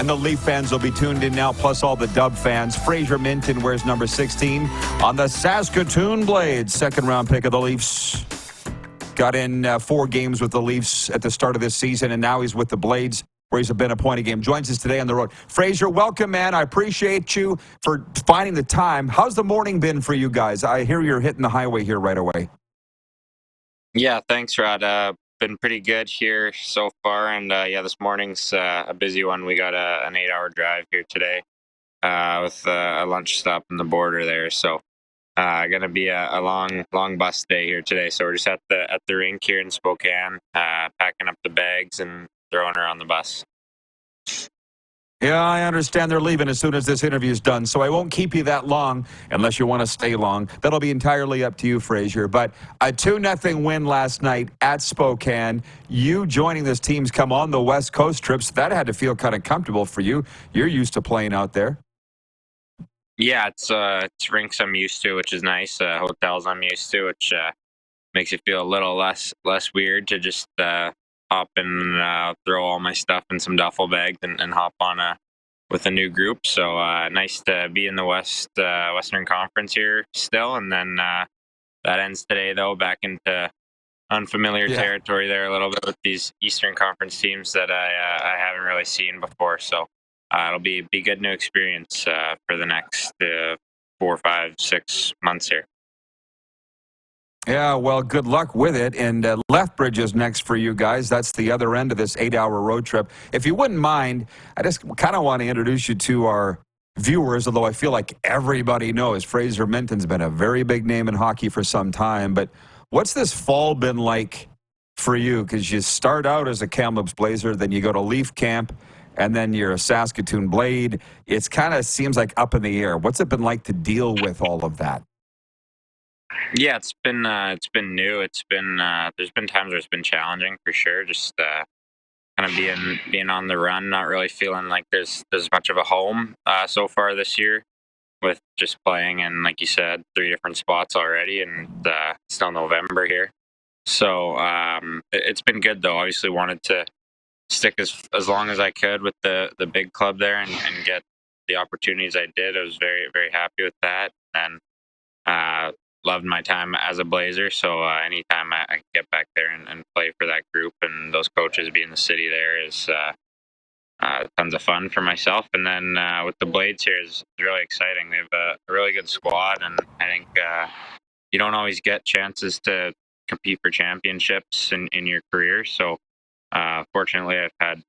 And the Leaf fans will be tuned in now, plus all the Dub fans. Fraser Minten wears number 16 on the Saskatoon Blades. Second-round pick of the Leafs. Got in 4 games with the Leafs at the start of this season, and now he's with the Blades, where he's been a point a game. Joins us today on the road. Fraser, welcome, man. I appreciate you for finding the time. How's the morning been for you guys? I hear you're hitting the highway here right away. Yeah, thanks, Rod. Been pretty good here so far, and this morning's a busy one. We got an 8-hour drive here today with a lunch stop on the border there, so gonna be a long bus day here today. So we're just at the rink here in Spokane, packing up the bags and throwing her on the bus. Yeah, I understand they're leaving as soon as this interview is done, so I won't keep you that long unless you want to stay long. That'll be entirely up to you, Fraser. But a 2-0 win last night at Spokane. You joining this team's come on the West Coast trips. That had to feel kind of comfortable for you. You're used to playing out there. Yeah, it's rinks I'm used to, which is nice. Hotels I'm used to, which makes it feel a little less weird to just hop and throw all my stuff in some duffel bags and hop on with a new group. So nice to be in the Western Conference here still, and then that ends today though. Back into unfamiliar territory there a little bit with these Eastern Conference teams that I haven't really seen before. So it'll be good new experience for the next 4, 5, 6 months here. Yeah, well, good luck with it. And Lethbridge is next for you guys. That's the other end of this 8-hour road trip. If you wouldn't mind, I just kind of want to introduce you to our viewers, although I feel like everybody knows Fraser Minten's been a very big name in hockey for some time. But what's this fall been like for you? Because you start out as a Kamloops Blazer, then you go to Leaf Camp, and then you're a Saskatoon Blade. It's kind of seems like up in the air. What's it been like to deal with all of that? Yeah, it's been new. It's been there's been times where it's been challenging for sure. Just kind of being on the run, not really feeling like there's much of a home so far this year, with just playing in, like you said, 3 different spots already, and it's still November here. So it's been good though. Obviously, wanted to stick as long as I could with the big club there and get the opportunities I did. I was very very happy with that, and loved my time as a Blazer, so anytime I can get back there and play for that group and those coaches, be in the city there is tons of fun for myself. And then with the Blades here is really exciting. They have a really good squad, and I think you don't always get chances to compete for championships in your career. So fortunately, I've had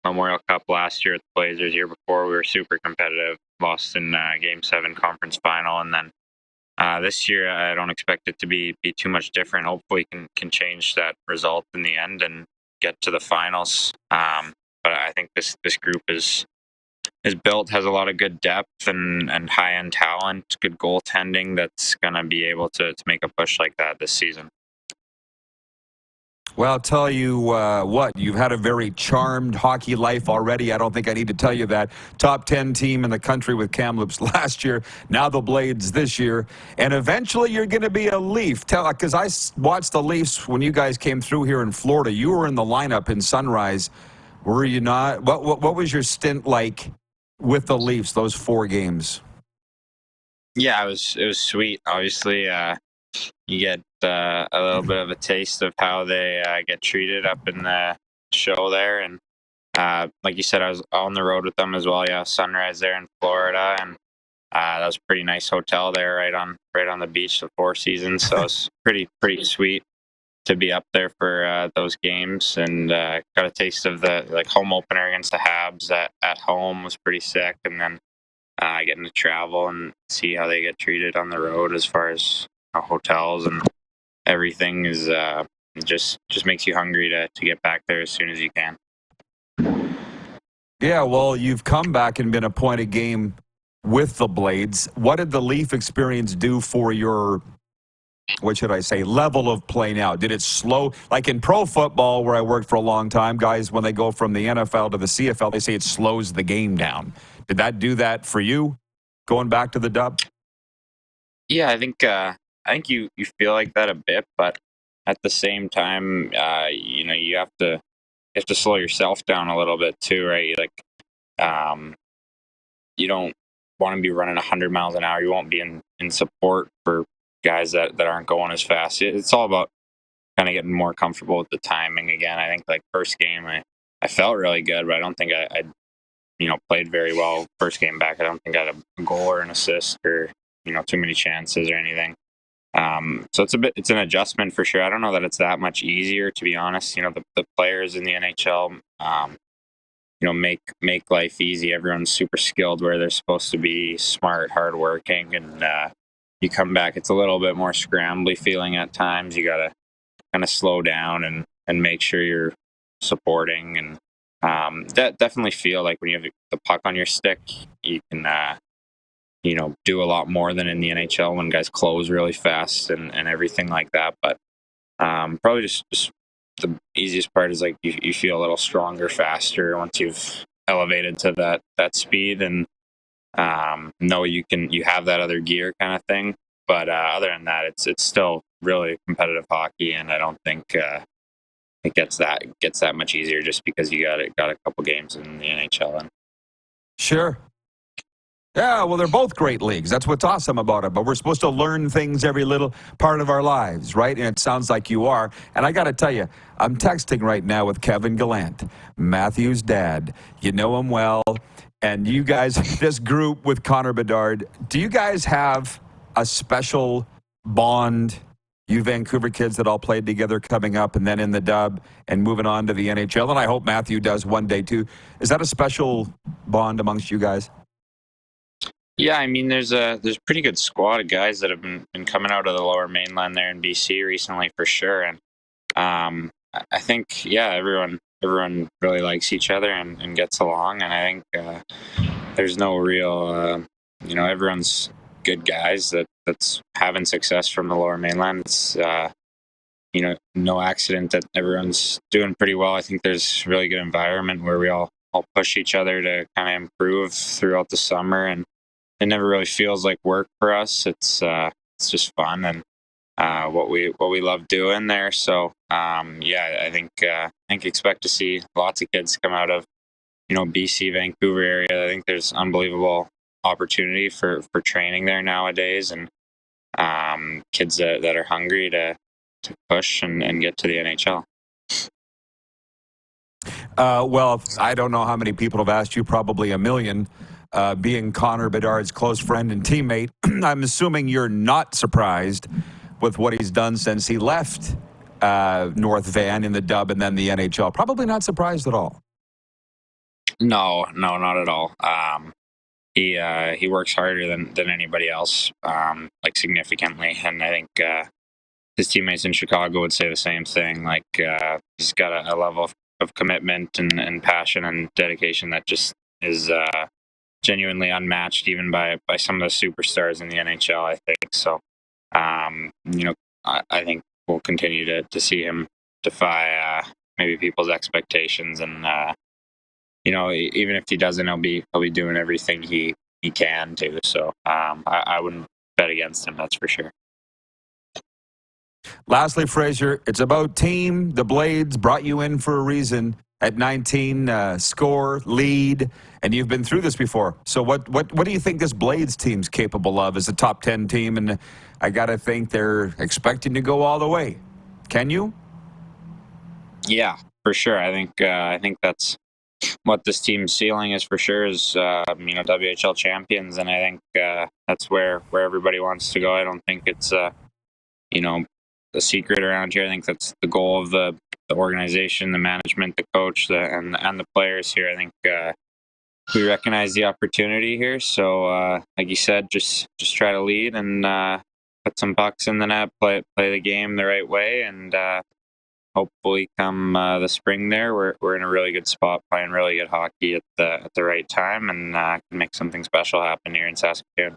Memorial Cup last year with the Blazers. Year before, we were super competitive, lost in Game 7 conference final, and then this year, I don't expect it to be too much different. Hopefully, can change that result in the end and get to the finals. But I think this group is built, has a lot of good depth and high end talent, good goaltending that's going to be able to make a push like that this season. Well, I'll tell you what, you've had a very charmed hockey life already. I don't think I need to tell you that. Top 10 team in the country with Kamloops last year, now the Blades this year, and eventually you're going to be a Leaf. Because I watched the Leafs when you guys came through here in Florida. You were in the lineup in Sunrise, were you not? What was your stint like with the Leafs, those 4 games? Yeah, it was sweet. Obviously, you get a little bit of a taste of how they get treated up in the show there, and like you said, I was on the road with them as well. Yeah, Sunrise there in Florida, and that was a pretty nice hotel there, right on the beach, the Four Seasons. So it's pretty sweet to be up there for those games, and got a taste of the home opener against the Habs at home was pretty sick, and then getting to travel and see how they get treated on the road as far as hotels and everything is just makes you hungry to get back there as soon as you can. Yeah, well, you've come back and been a point a game with the Blades. What did the Leaf experience do for your, what should I say, level of play now? Did it slow? Like in pro football, where I worked for a long time, guys, when they go from the NFL to the CFL, they say it slows the game down. Did that do that for you, going back to the Dub? Yeah, I think you feel like that a bit, but at the same time, you have to slow yourself down a little bit too, right? Like you don't want to be running 100 miles an hour. You won't be in support for guys that aren't going as fast. It's all about kind of getting more comfortable with the timing again. I think like first game, I felt really good, but I don't think I played very well first game back. I don't think I had a goal or an assist or, too many chances or anything. So it's an adjustment for sure. I don't know that it's that much easier, to be honest. The players in the NHL, make life easy. Everyone's super skilled where they're supposed to be, smart, hardworking, and you come back, it's a little bit more scrambly feeling at times. You got to kind of slow down and make sure you're supporting, and that definitely feel like when you have the puck on your stick, you can do a lot more than in the NHL when guys close really fast and everything like that. But probably just the easiest part is like you feel a little stronger, faster once you've elevated to that speed, and know you have that other gear kind of thing. But other than that, it's still really competitive hockey, and I don't think it gets that much easier just because you got a couple games in the NHL. And Sure. Yeah, well, they're both great leagues. That's what's awesome about it. But we're supposed to learn things every little part of our lives, right? And it sounds like you are. And I got to tell you, I'm texting right now with Kevin Gallant, Matthew's dad. You know him well. And you guys, this group with Connor Bedard, do you guys have a special bond? You Vancouver kids that all played together coming up and then in the dub and moving on to the NHL. And I hope Matthew does one day too. Is that a special bond amongst you guys? Yeah, I mean, there's a pretty good squad of guys that have been coming out of the Lower Mainland there in BC recently for sure, and I think everyone really likes each other and gets along, and I think there's no real everyone's good guys that's having success from the Lower Mainland. It's no accident that everyone's doing pretty well. I think there's a really good environment where we all push each other to kind of improve throughout the summer, and it never really feels like work for us. It's just fun and what we love doing there. So I think expect to see lots of kids come out of BC, Vancouver area. I think there's unbelievable opportunity for training there nowadays, and kids that are hungry to push and get to the NHL. Well, I don't know how many people have asked you, probably a million. Being Connor Bedard's close friend and teammate, I'm assuming you're not surprised with what he's done since he left North Van in the dub and then the NHL. Probably not surprised at all. No, not at all. He works harder than anybody else, like significantly, and I think his teammates in Chicago would say the same thing. Like he's got a level of commitment and passion and dedication that just is genuinely unmatched, even by some of the superstars in the NHL. I think so. I think we'll continue to see him defy maybe people's expectations, and even if he doesn't, he'll be doing everything he can to. So I wouldn't bet against him, that's for sure. Lastly, Fraser, it's about team. The Blades brought you in for a reason. At 19, score, lead, and you've been through this before. So what do you think this Blades team's capable of as a top 10 team? And I got to think they're expecting to go all the way. Can you? Yeah, for sure. I think that's what this team's ceiling is for sure, is WHL champions, and I think that's where everybody wants to go. I don't think it's a secret around here. I think that's the goal of the organization, the management, the coach, and the players here. I think we recognize the opportunity here. So, like you said, just try to lead and put some pucks in the net, play the game the right way, and hopefully come the spring there, we're in a really good spot, playing really good hockey at the right time, and can make something special happen here in Saskatoon.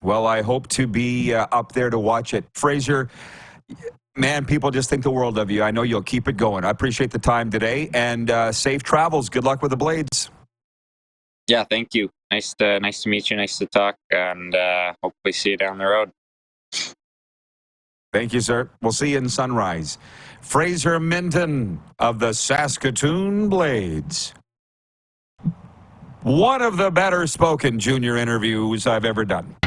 Well, I hope to be up there to watch it. Fraser, man, people just think the world of you. I know you'll keep it going. I appreciate the time today, and safe travels. Good luck with the Blades. Yeah, thank you. Nice to meet you. Nice to talk, and hopefully see you down the road. Thank you, sir. We'll see you in Sunrise. Fraser Minten of the Saskatoon Blades. One of the better spoken junior interviews I've ever done.